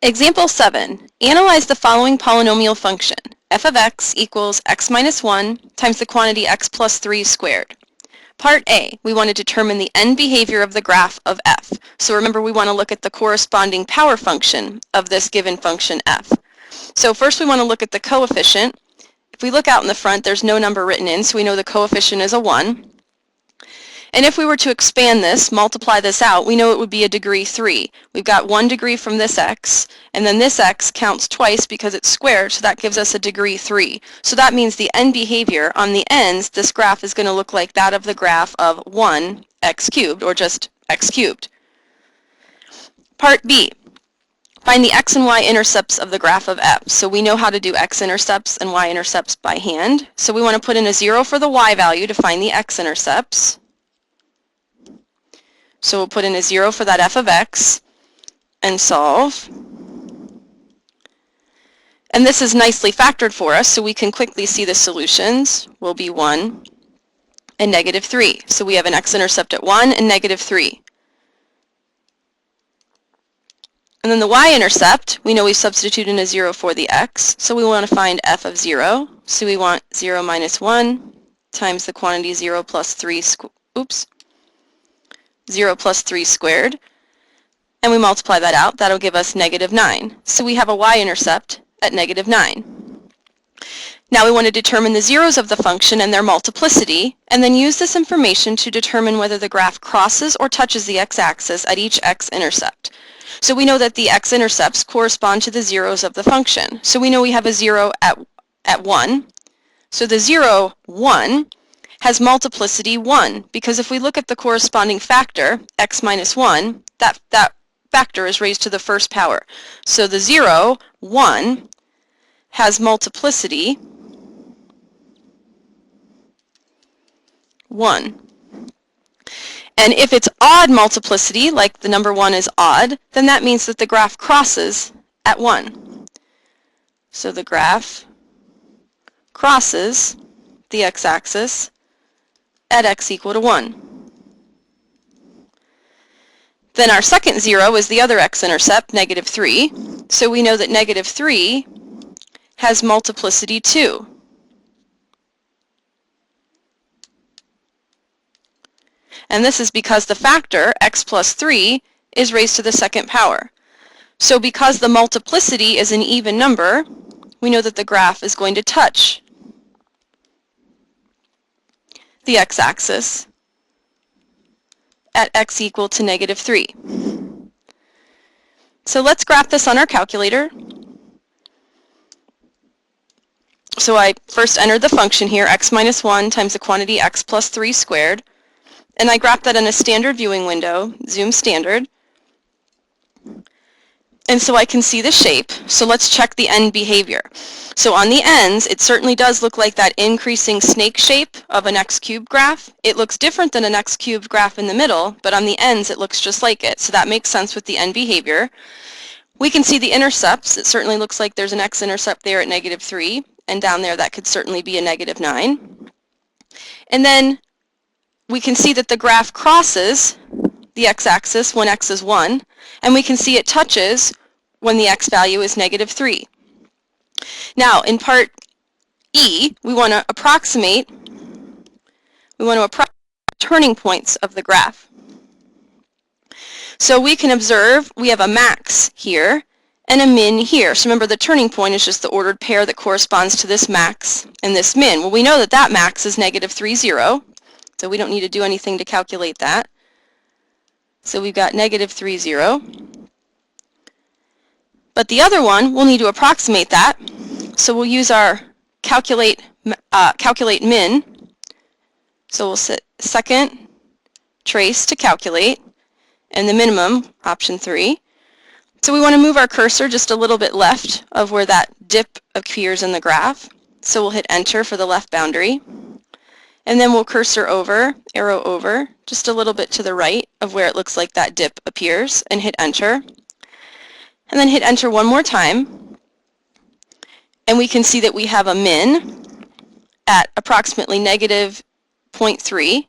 Example 7. Analyze the following polynomial function. F of x equals x minus 1 times the quantity x plus 3 squared. Part A, we want to determine the end behavior of the graph of f. So remember, we want to look at the corresponding power function of this given function f. So first we want to look at the coefficient. If we look out in the front, there's no number written in, so we know the coefficient is a 1. And if we were to expand this, multiply this out, we know it would be a degree 3. We've got 1 degree from this x, and then this x counts twice because it's squared, so that gives us a degree 3. So that means the end behavior on the ends, this graph is going to look like that of the graph of 1 x cubed, or just x cubed. Part B. Find the x and y intercepts of the graph of f. So we know how to do x-intercepts and y-intercepts by hand. So we want to put in a 0 for the y value to find the x-intercepts. So we'll put in a 0 for that f of x and solve. And this is nicely factored for us, so we can quickly see the solutions will be 1 and negative 3. So we have an x-intercept at 1 and negative 3. And then the y-intercept, we know we've substituted in a 0 for the x, so we want to find f of 0. So we want 0 minus 1 times the quantity 0 plus 3 0 plus 3 squared, and we multiply that out. That'll give us negative 9. So we have a y-intercept at negative 9. Now we want to determine the zeros of the function and their multiplicity, and then use this information to determine whether the graph crosses or touches the x-axis at each x-intercept. So we know that the x-intercepts correspond to the zeros of the function. So we know we have a 0 at 1. So the 0, 1, has multiplicity 1, because if we look at the corresponding factor, x minus 1, that factor is raised to the first power. So the 0, 1, has multiplicity 1. And if it's odd multiplicity, like the number 1 is odd, then that means that the graph crosses at 1. So the graph crosses the x-axis at x equal to 1. Then our second 0 is the other x-intercept, negative 3. So we know that negative 3 has multiplicity 2. And this is because the factor, x plus 3, is raised to the second power. So because the multiplicity is an even number, we know that the graph is going to touch the x-axis at x equal to negative 3. So let's graph this on our calculator. So I first entered the function here, x minus 1 times the quantity x plus 3 squared, and I graphed that in a standard viewing window, zoom standard. And so I can see the shape. So let's check the end behavior. So on the ends, it certainly does look like that increasing snake shape of an x cubed graph. It looks different than an x cubed graph in the middle, but on the ends it looks just like it. So that makes sense with the end behavior. We can see the intercepts. It certainly looks like there's an x-intercept there at negative 3, and down there that could certainly be a negative 9. And then we can see that the graph crosses the x-axis when x is 1, and we can see it touches when the x value is negative 3. Now, in part E, we want to approximate turning points of the graph. So we can observe we have a max here and a min here. So remember, the turning point is just the ordered pair that corresponds to this max and this min. Well, we know that that max is negative 3, 0, so we don't need to do anything to calculate that. So we've got negative 3, 0. But the other one, we'll need to approximate that. So we'll use our calculate min. So we'll set second trace to calculate, and the minimum, option 3. So we want to move our cursor just a little bit left of where that dip appears in the graph. So we'll hit enter for the left boundary. And then we'll cursor over, arrow over, just a little bit to the right of where it looks like that dip appears, and hit enter. And then hit enter one more time. And we can see that we have a min at approximately negative 0.3,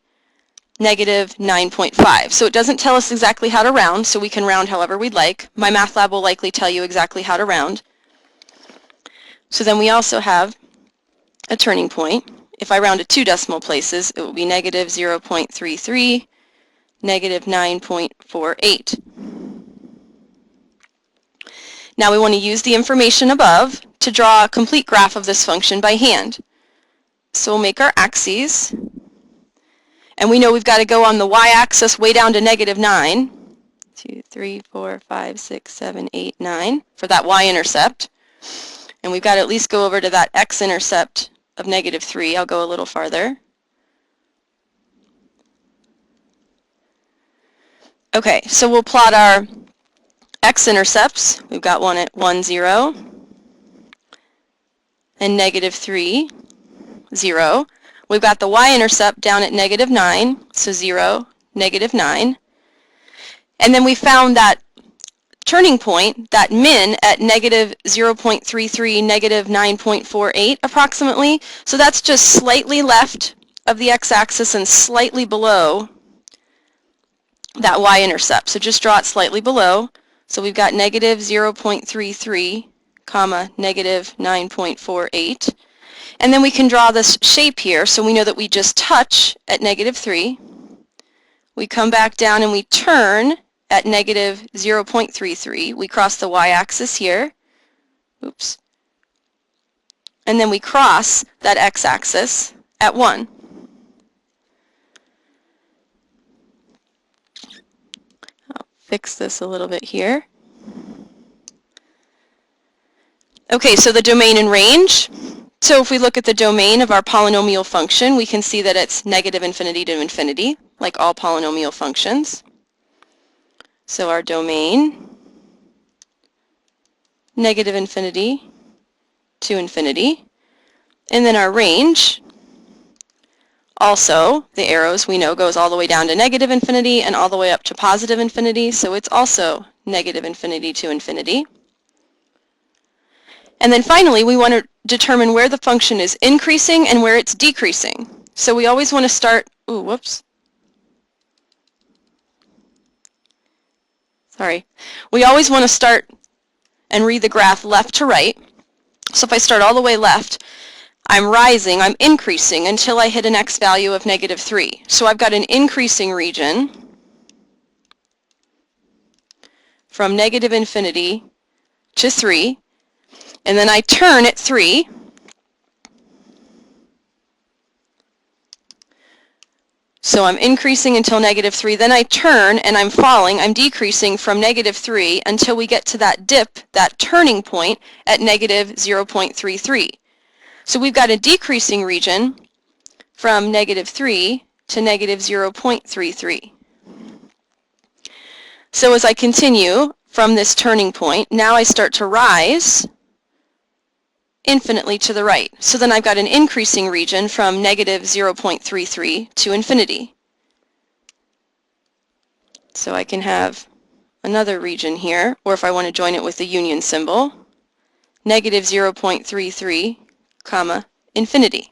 negative 9.5. So it doesn't tell us exactly how to round, so we can round however we'd like. My math lab will likely tell you exactly how to round. So then we also have a turning point. If I rounded 2 decimal places, it will be negative 0.33, negative 9.48. Now we want to use the information above to draw a complete graph of this function by hand. So we'll make our axes. And we know we've got to go on the y-axis way down to negative 9. 2, 3, 4, 5, 6, 7, 8, 9 for that y-intercept. And we've got to at least go over to that x-intercept of negative 3. I'll go a little farther. Okay, so we'll plot our x-intercepts. We've got one at 1, 0, and negative 3, 0. We've got the y-intercept down at negative 9, so 0, negative 9. And then we found that turning point, that min, at negative 0.33, negative 9.48 approximately. So that's just slightly left of the x-axis and slightly below that y-intercept. So just draw it slightly below. So we've got negative 0.33, comma, negative 9.48. And then we can draw this shape here, so we know that we just touch at negative 3. We come back down and we turn at negative 0.33. We cross the y-axis here. Oops. And then we cross that x-axis at 1. I'll fix this a little bit here. Okay, so the domain and range. So if we look at the domain of our polynomial function, we can see that it's negative infinity to infinity, like all polynomial functions. So our domain, negative infinity to infinity. And then our range, also, the arrows we know goes all the way down to negative infinity and all the way up to positive infinity, so it's also negative infinity to infinity. And then finally, we want to determine where the function is increasing and where it's decreasing. So we always want to start, We always want to start and read the graph left to right. So if I start all the way left, I'm rising, I'm increasing until I hit an x value of negative 3. So I've got an increasing region from negative infinity to 3. And then I turn at 3. So I'm increasing until negative 3. Then I turn and I'm falling. I'm decreasing from negative 3 until we get to that dip, that turning point at negative 0.33. So we've got a decreasing region from negative 3 to negative 0.33. So as I continue from this turning point, now I start to rise infinitely to the right. So then I've got an increasing region from negative 0.33 to infinity. So I can have another region here, or if I want to join it with the union symbol, negative 0.33, comma, infinity.